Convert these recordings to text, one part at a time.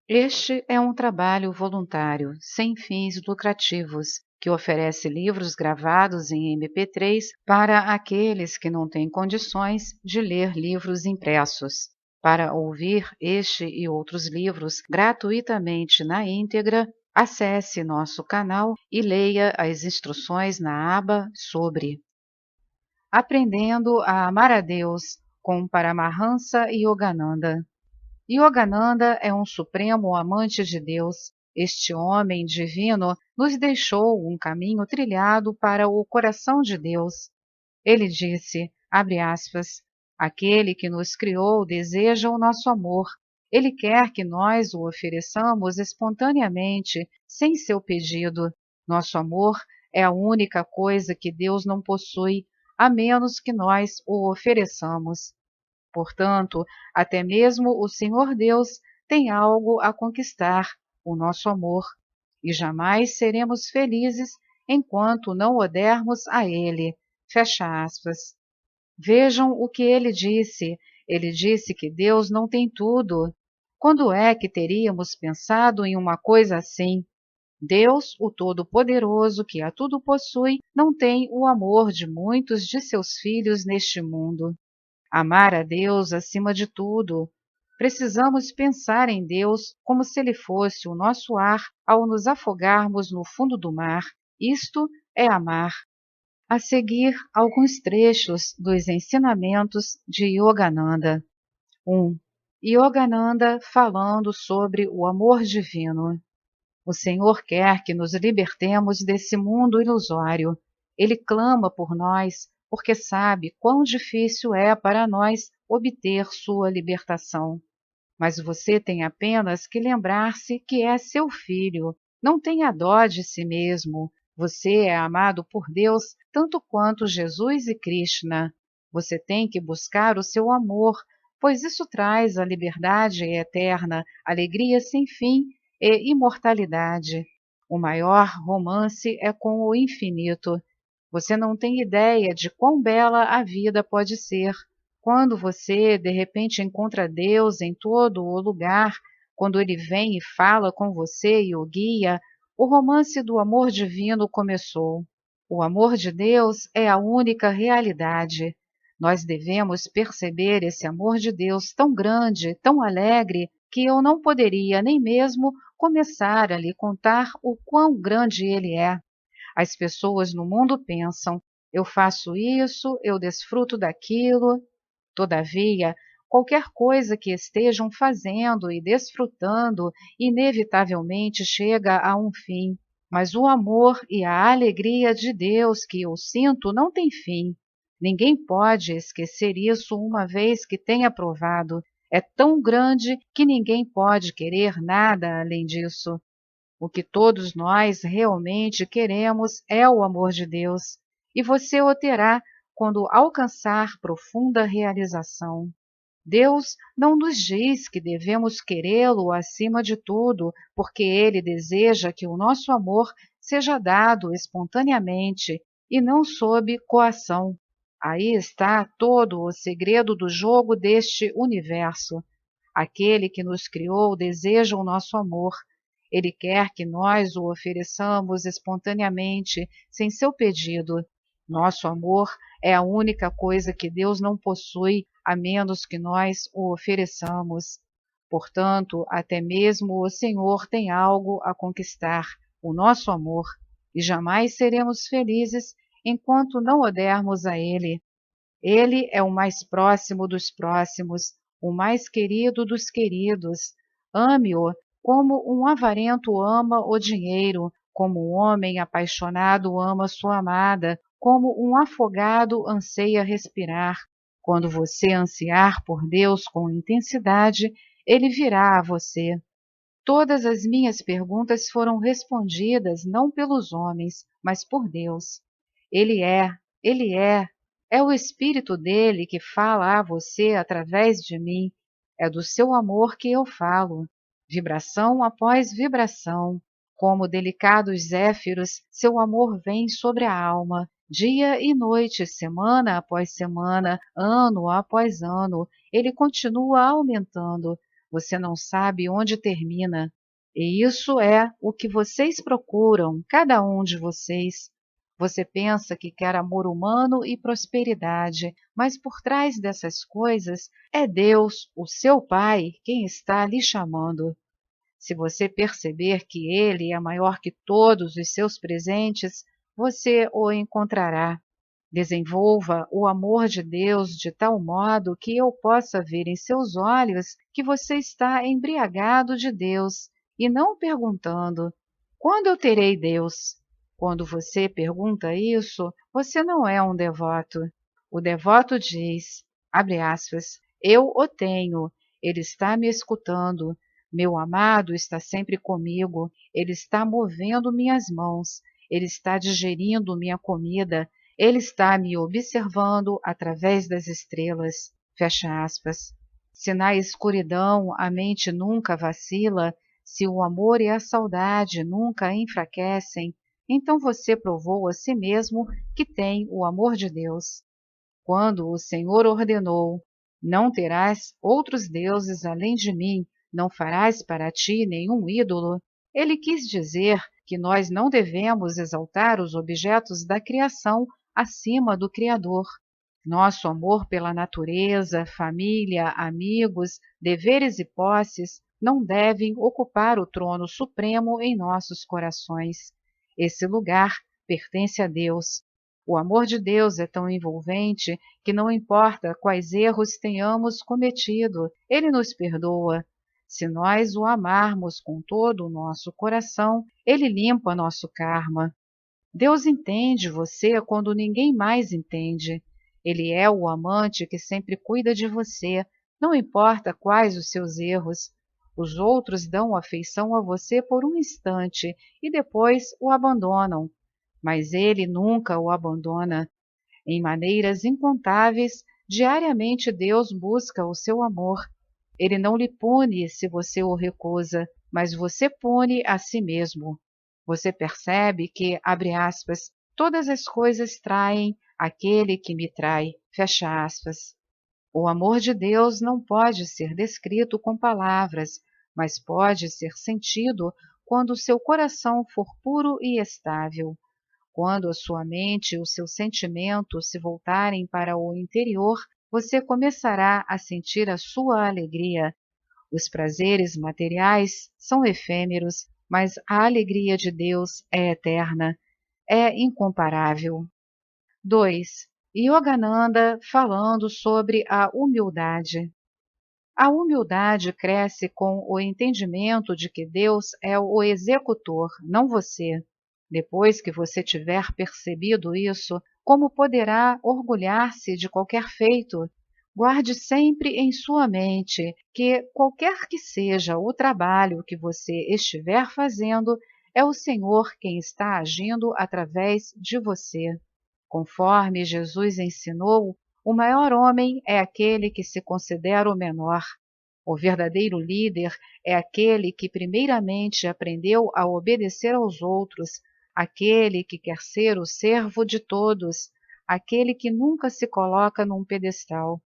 Este é um trabalho voluntário, sem fins lucrativos, que oferece livros gravados em MP3 para aqueles que não têm condições de ler livros impressos. Para ouvir este e outros livros gratuitamente na íntegra, acesse nosso canal e leia as instruções na aba Sobre. Aprendendo a Amar a Deus, com Paramahansa Yogananda. Yogananda é um supremo amante de Deus. Este homem divino nos deixou um caminho trilhado para o coração de Deus. Ele disse, abre aspas, aquele que nos criou deseja o nosso amor. Ele quer que nós o ofereçamos espontaneamente, sem seu pedido. Nosso amor é a única coisa que Deus não possui, a menos que nós o ofereçamos. Portanto, até mesmo o Senhor Deus tem algo a conquistar, o nosso amor, e jamais seremos felizes enquanto não o dermos a Ele. Fecha aspas. Vejam o que ele disse. Ele disse que Deus não tem tudo. Quando é que teríamos pensado em uma coisa assim? Deus, o Todo-Poderoso, que a tudo possui, não tem o amor de muitos de seus filhos neste mundo. Amar a Deus acima de tudo. Precisamos pensar em Deus como se Ele fosse o nosso ar ao nos afogarmos no fundo do mar. Isto é amar. A seguir, alguns trechos dos ensinamentos de Yogananda. 1. Yogananda falando sobre o amor divino. O Senhor quer que nos libertemos desse mundo ilusório. Ele clama por nós, porque sabe quão difícil é para nós obter sua libertação. Mas você tem apenas que lembrar-se que é seu filho. Não tenha dó de si mesmo. Você é amado por Deus tanto quanto Jesus e Krishna. Você tem que buscar o seu amor, pois isso traz a liberdade eterna, alegria sem fim e imortalidade. O maior romance é com o infinito. Você não tem ideia de quão bela a vida pode ser. Quando você, de repente, encontra Deus em todo o lugar, quando Ele vem e fala com você e o guia, o romance do amor divino começou. O amor de Deus é a única realidade. Nós devemos perceber esse amor de Deus tão grande, tão alegre, que eu não poderia nem mesmo começar a lhe contar o quão grande ele é. As pessoas no mundo pensam, eu faço isso, eu desfruto daquilo. Todavia, qualquer coisa que estejam fazendo e desfrutando inevitavelmente chega a um fim. Mas o amor e a alegria de Deus que eu sinto não tem fim. Ninguém pode esquecer isso uma vez que tenha provado. É tão grande que ninguém pode querer nada além disso. O que todos nós realmente queremos é o amor de Deus, e você o terá quando alcançar profunda realização. Deus não nos diz que devemos querê-lo acima de tudo, porque Ele deseja que o nosso amor seja dado espontaneamente e não sob coação. Aí está todo o segredo do jogo deste universo. Aquele que nos criou deseja o nosso amor. Ele quer que nós o ofereçamos espontaneamente, sem seu pedido. Nosso amor é a única coisa que Deus não possui, a menos que nós o ofereçamos. Portanto, até mesmo o Senhor tem algo a conquistar, o nosso amor, e jamais seremos felizes enquanto não o dermos a Ele. Ele é o mais próximo dos próximos, o mais querido dos queridos. Ame-o como um avarento ama o dinheiro, como um homem apaixonado ama sua amada, como um afogado anseia respirar. Quando você ansiar por Deus com intensidade, Ele virá a você. Todas as minhas perguntas foram respondidas não pelos homens, mas por Deus. Ele é o Espírito dele que fala a você através de mim. É do seu amor que eu falo, vibração após vibração. Como delicados zéfiros, seu amor vem sobre a alma, dia e noite, semana após semana, ano após ano. Ele continua aumentando. você não sabe onde termina. E isso é o que vocês procuram, cada um de vocês. Você pensa que quer amor humano e prosperidade, mas por trás dessas coisas é Deus, o seu Pai, quem está lhe chamando. Se você perceber que Ele é maior que todos os seus presentes, você o encontrará. Desenvolva o amor de Deus de tal modo que eu possa ver em seus olhos que você está embriagado de Deus e não perguntando: quando eu terei Deus? Quando você pergunta isso, você não é um devoto. O devoto diz, abre aspas, eu o tenho, ele está me escutando, meu amado está sempre comigo, ele está movendo minhas mãos, ele está digerindo minha comida, ele está me observando através das estrelas. Fecha aspas. Se na escuridão a mente nunca vacila, se o amor e a saudade nunca enfraquecem, então você provou a si mesmo que tem o amor de Deus. Quando o Senhor ordenou, não terás outros deuses além de mim, não farás para ti nenhum ídolo, ele quis dizer que nós não devemos exaltar os objetos da criação acima do Criador. Nosso amor pela natureza, família, amigos, deveres e posses não devem ocupar o trono supremo em nossos corações. Esse lugar pertence a Deus. O amor de Deus é tão envolvente que não importa quais erros tenhamos cometido, Ele nos perdoa. Se nós o amarmos com todo o nosso coração, Ele limpa nosso karma. Deus entende você quando ninguém mais entende. Ele é o amante que sempre cuida de você, não importa quais os seus erros. Os outros dão afeição a você por um instante e depois o abandonam, mas ele nunca o abandona. Em maneiras incontáveis, diariamente Deus busca o seu amor. Ele não lhe pune se você o recusa, mas você pune a si mesmo. Você percebe que, abre aspas, todas as coisas traem aquele que me trai, fecha aspas. O amor de Deus não pode ser descrito com palavras, mas pode ser sentido quando seu coração for puro e estável. Quando a sua mente e o seu sentimento se voltarem para o interior, você começará a sentir a sua alegria. Os prazeres materiais são efêmeros, mas a alegria de Deus é eterna, é incomparável. 2. Yogananda falando sobre a humildade. A humildade cresce com o entendimento de que Deus é o executor, não você. Depois que você tiver percebido isso, como poderá orgulhar-se de qualquer feito? Guarde sempre em sua mente que, qualquer que seja o trabalho que você estiver fazendo, é o Senhor quem está agindo através de você. Conforme Jesus ensinou, o maior homem é aquele que se considera o menor. O verdadeiro líder é aquele que primeiramente aprendeu a obedecer aos outros, aquele que quer ser o servo de todos, aquele que nunca se coloca num pedestal.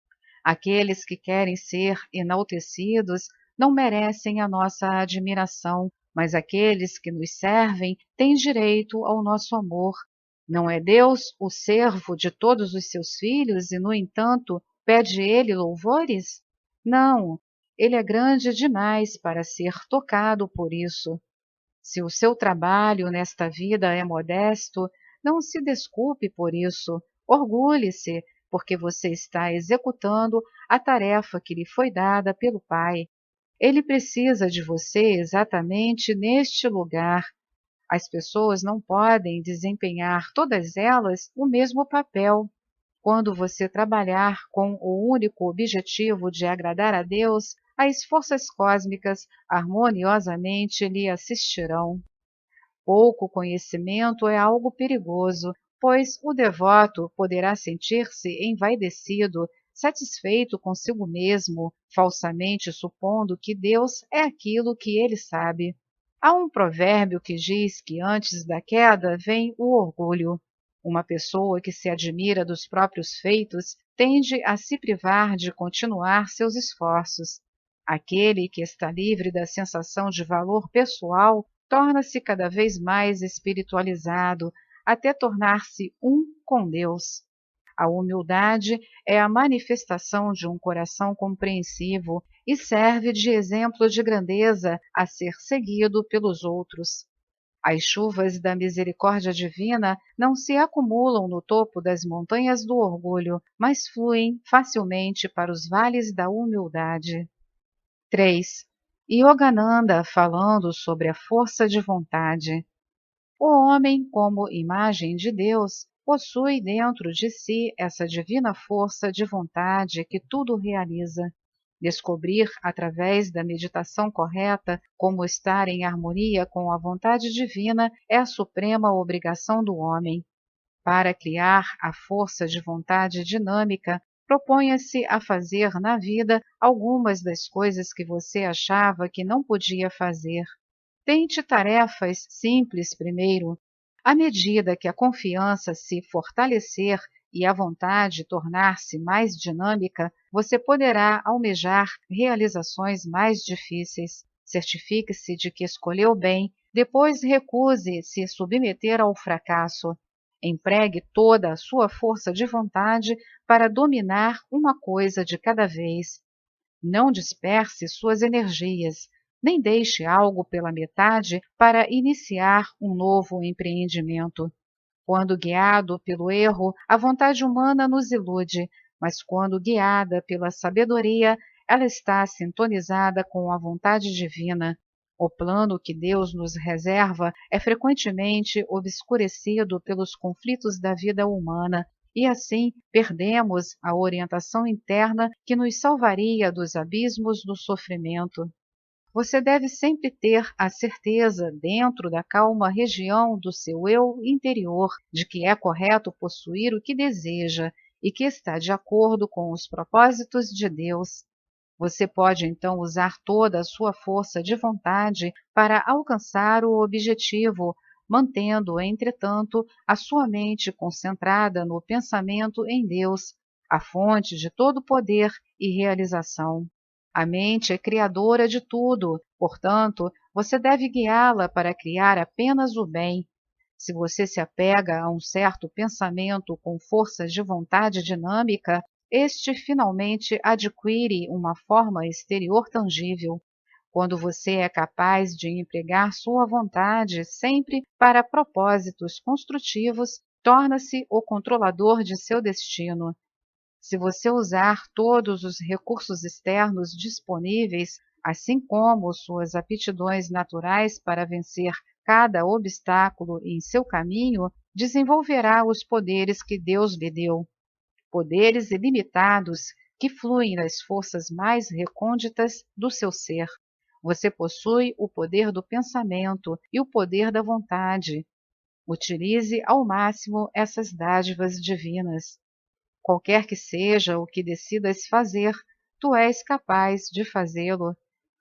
Aqueles que querem ser enaltecidos não merecem a nossa admiração, mas aqueles que nos servem têm direito ao nosso amor. Não é Deus o servo de todos os seus filhos e, no entanto, pede ele louvores? Não, ele é grande demais para ser tocado por isso. Se o seu trabalho nesta vida é modesto, não se desculpe por isso, orgulhe-se, porque você está executando a tarefa que lhe foi dada pelo Pai. Ele precisa de você exatamente neste lugar. As pessoas não podem desempenhar, todas elas, o mesmo papel. Quando você trabalhar com o único objetivo de agradar a Deus, as forças cósmicas harmoniosamente lhe assistirão. Pouco conhecimento é algo perigoso, pois o devoto poderá sentir-se envaidecido, satisfeito consigo mesmo, falsamente supondo que Deus é aquilo que ele sabe. Há um provérbio que diz que antes da queda vem o orgulho. Uma pessoa que se admira dos próprios feitos tende a se privar de continuar seus esforços. Aquele que está livre da sensação de valor pessoal torna-se cada vez mais espiritualizado, até tornar-se um com Deus. A humildade é a manifestação de um coração compreensivo e serve de exemplo de grandeza a ser seguido pelos outros. As chuvas da misericórdia divina não se acumulam no topo das montanhas do orgulho, mas fluem facilmente para os vales da humildade. 3. Yogananda falando sobre a força de vontade. O homem, como imagem de Deus, possui dentro de si essa divina força de vontade que tudo realiza. Descobrir, através da meditação correta, como estar em harmonia com a vontade divina é a suprema obrigação do homem. Para criar a força de vontade dinâmica, proponha-se a fazer na vida algumas das coisas que você achava que não podia fazer. Tente tarefas simples primeiro. À medida que a confiança se fortalecer e a vontade tornar-se mais dinâmica, você poderá almejar realizações mais difíceis. Certifique-se de que escolheu bem, depois recuse se submeter ao fracasso. Empregue toda a sua força de vontade para dominar uma coisa de cada vez. Não disperse suas energias, nem deixe algo pela metade para iniciar um novo empreendimento. Quando guiado pelo erro, a vontade humana nos ilude, mas quando guiada pela sabedoria, ela está sintonizada com a vontade divina. O plano que Deus nos reserva é frequentemente obscurecido pelos conflitos da vida humana, e assim perdemos a orientação interna que nos salvaria dos abismos do sofrimento. Você deve sempre ter a certeza, dentro da calma região do seu eu interior, de que é correto possuir o que deseja e que está de acordo com os propósitos de Deus. Você pode então usar toda a sua força de vontade para alcançar o objetivo, mantendo, entretanto, a sua mente concentrada no pensamento em Deus, a fonte de todo poder e realização. A mente é criadora de tudo, portanto, você deve guiá-la para criar apenas o bem. Se você se apega a um certo pensamento com força de vontade dinâmica, este finalmente adquire uma forma exterior tangível. Quando você é capaz de empregar sua vontade sempre para propósitos construtivos, torna-se o controlador de seu destino. Se você usar todos os recursos externos disponíveis, assim como suas aptidões naturais para vencer cada obstáculo em seu caminho, desenvolverá os poderes que Deus lhe deu. Poderes ilimitados que fluem das forças mais recônditas do seu ser. Você possui o poder do pensamento e o poder da vontade. Utilize ao máximo essas dádivas divinas. Qualquer que seja o que decidas fazer, tu és capaz de fazê-lo.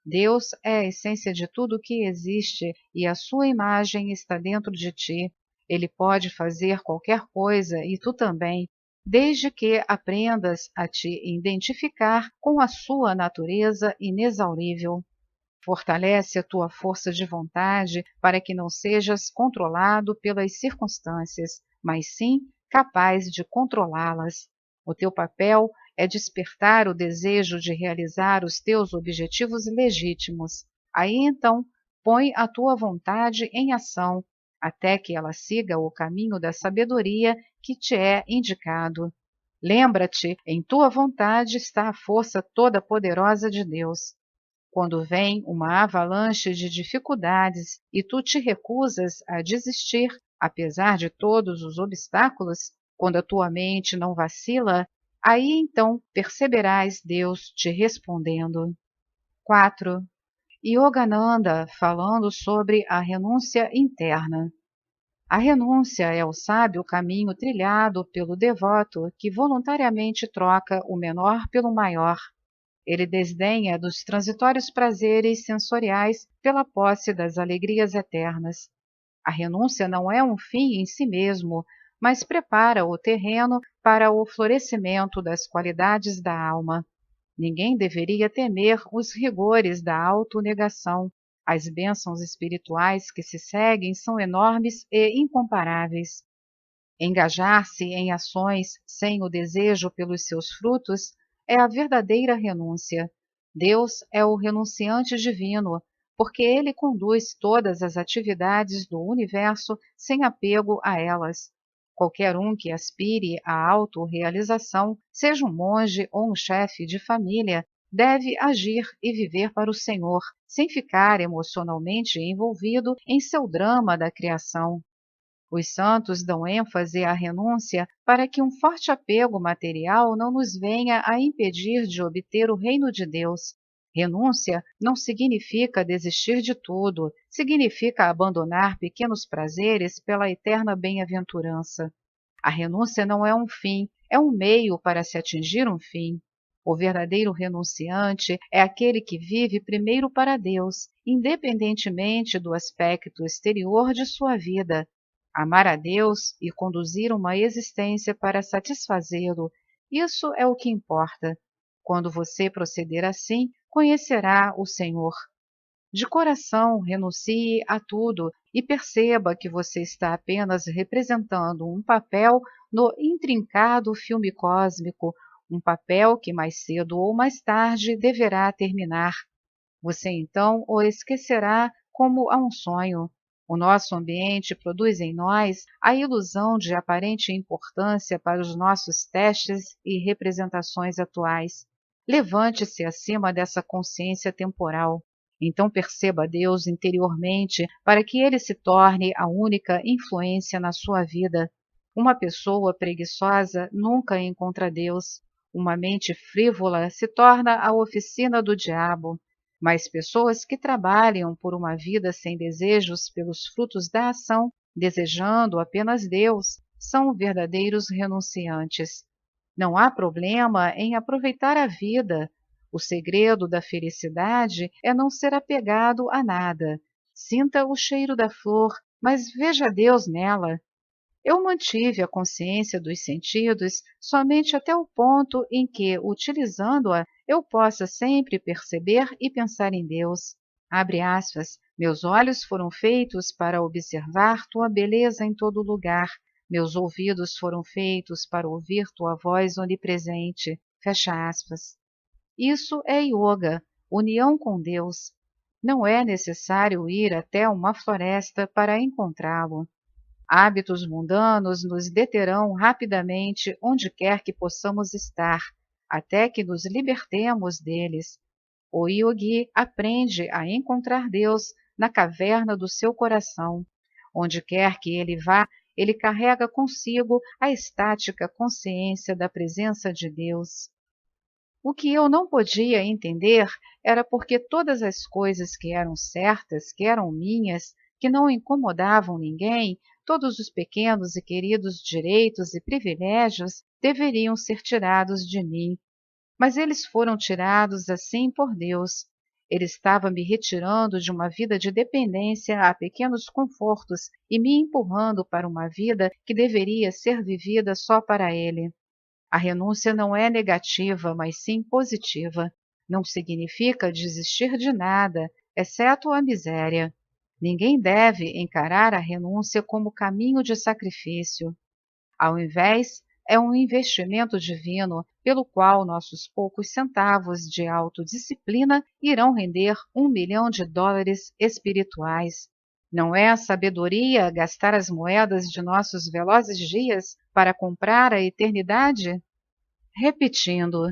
Deus é a essência de tudo o que existe e a sua imagem está dentro de ti. Ele pode fazer qualquer coisa e tu também, desde que aprendas a te identificar com a sua natureza inexaurível. Fortalece a tua força de vontade para que não sejas controlado pelas circunstâncias, mas sim capaz de controlá-las. O teu papel é despertar o desejo de realizar os teus objetivos legítimos. Aí então, põe a tua vontade em ação, até que ela siga o caminho da sabedoria que te é indicado. Lembra-te, em tua vontade está a força toda poderosa de Deus. Quando vem uma avalanche de dificuldades e tu te recusas a desistir, apesar de todos os obstáculos, quando a tua mente não vacila, aí então perceberás Deus te respondendo. 4. Yogananda falando sobre a renúncia interna. A renúncia é o sábio caminho trilhado pelo devoto que voluntariamente troca o menor pelo maior. Ele desdenha dos transitórios prazeres sensoriais pela posse das alegrias eternas. A renúncia não é um fim em si mesmo, mas prepara o terreno para o florescimento das qualidades da alma. Ninguém deveria temer os rigores da autonegação. As bênçãos espirituais que se seguem são enormes e incomparáveis. Engajar-se em ações sem o desejo pelos seus frutos é a verdadeira renúncia. Deus é o renunciante divino, porque ele conduz todas as atividades do universo sem apego a elas. Qualquer um que aspire à autorrealização, seja um monge ou um chefe de família, deve agir e viver para o Senhor, sem ficar emocionalmente envolvido em seu drama da criação. Os santos dão ênfase à renúncia para que um forte apego material não nos venha a impedir de obter o reino de Deus. Renúncia não significa desistir de tudo, significa abandonar pequenos prazeres pela eterna bem-aventurança. A renúncia não é um fim, é um meio para se atingir um fim. O verdadeiro renunciante é aquele que vive primeiro para Deus, independentemente do aspecto exterior de sua vida. Amar a Deus e conduzir uma existência para satisfazê-lo, isso é o que importa. Quando você proceder assim, conhecerá o Senhor. De coração, renuncie a tudo e perceba que você está apenas representando um papel no intrincado filme cósmico, um papel que mais cedo ou mais tarde deverá terminar. Você então o esquecerá como a um sonho. O nosso ambiente produz em nós a ilusão de aparente importância para os nossos testes e representações atuais. Levante-se acima dessa consciência temporal. Então perceba Deus interiormente para que ele se torne a única influência na sua vida. Uma pessoa preguiçosa nunca encontra Deus. Uma mente frívola se torna a oficina do diabo. Mas pessoas que trabalham por uma vida sem desejos pelos frutos da ação, desejando apenas Deus, são verdadeiros renunciantes. Não há problema em aproveitar a vida. O segredo da felicidade é não ser apegado a nada. Sinta o cheiro da flor, mas veja Deus nela. Eu mantive a consciência dos sentidos somente até o ponto em que, utilizando-a, eu possa sempre perceber e pensar em Deus. Abre aspas, meus olhos foram feitos para observar tua beleza em todo lugar. Meus ouvidos foram feitos para ouvir tua voz onipresente. Fecha aspas. Isso é yoga, união com Deus. Não é necessário ir até uma floresta para encontrá-lo. Hábitos mundanos nos deterão rapidamente onde quer que possamos estar, até que nos libertemos deles. O yogi aprende a encontrar Deus na caverna do seu coração. Onde quer que ele vá, ele carrega consigo a estática consciência da presença de Deus. O que eu não podia entender era porque todas as coisas que eram certas, que eram minhas, que não incomodavam ninguém, todos os pequenos e queridos direitos e privilégios deveriam ser tirados de mim. Mas eles foram tirados assim por Deus. Ele estava me retirando de uma vida de dependência a pequenos confortos e me empurrando para uma vida que deveria ser vivida só para Ele. A renúncia não é negativa, mas sim positiva. Não significa desistir de nada, exceto a miséria. Ninguém deve encarar a renúncia como caminho de sacrifício. Ao invés, é um investimento divino pelo qual nossos poucos centavos de autodisciplina irão render $1 milhão espirituais. Não é a sabedoria gastar as moedas de nossos velozes dias para comprar a eternidade? Repetindo,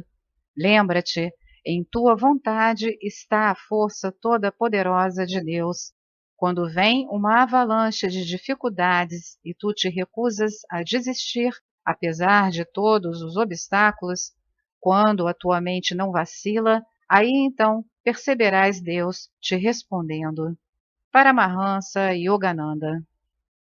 lembra-te, em tua vontade está a força toda poderosa de Deus. Quando vem uma avalanche de dificuldades e tu te recusas a desistir, apesar de todos os obstáculos, quando a tua mente não vacila, aí então perceberás Deus te respondendo. Paramahansa Yogananda.